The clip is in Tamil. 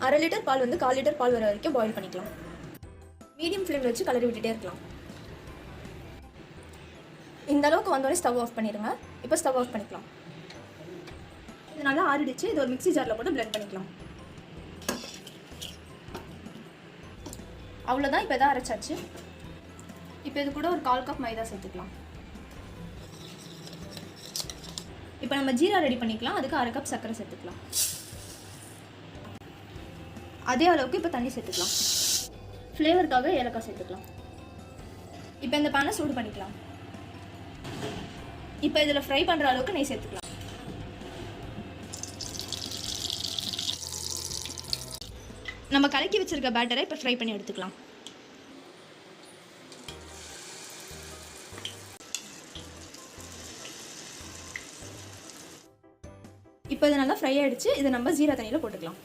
1/2 லிட்டர் பால் வந்து 1/4 லிட்டர் பால் வர வரைக்கும் பாயில் பண்ணிக்கலாம். மீடியம் ஃப்ளேமில் வச்சு கலரி விட்டுட்டே இருக்கலாம். இந்த அளவுக்கு வந்தோடனே ஸ்டவ் ஆஃப் பண்ணிடுங்க. இப்போ ஸ்டவ் ஆஃப் பண்ணிக்கலாம். இது நல்லா ஆறிடுச்சு. இது ஒரு மிக்ஸி ஜாரில் போட்டு பிளெண்ட் பண்ணிக்கலாம். அவ்வளோதான். இப்போ எதாவது அரைச்சாச்சு. இப்போ இது கூட ஒரு 1/4 கப் மைதா சேர்த்துக்கலாம். இப்போ நம்ம ஜீரா ரெடி பண்ணிக்கலாம். அதுக்கு 1/2 கப் சர்க்கரை சேர்த்துக்கலாம். அதே அளவுக்கு இப்போ தண்ணி சேர்த்துக்கலாம். ஃப்ளேவருக்காக ஏலக்காய் சேர்த்துக்கலாம். இப்போ இந்த பேனை சூடு பண்ணிக்கலாம். இப்போ இதில் ஃப்ரை பண்ணுற அளவுக்கு நெய் சேர்த்துக்கலாம். நம்ம கலக்கி வச்சிருக்க பேட்டரை இப்போ ஃப்ரை பண்ணி எடுத்துக்கலாம். இப்போ இது நல்லா ஃப்ரை ஆகிடுச்சு. இதை நம்ம ஜீரா தண்ணியில் போட்டுக்கலாம்.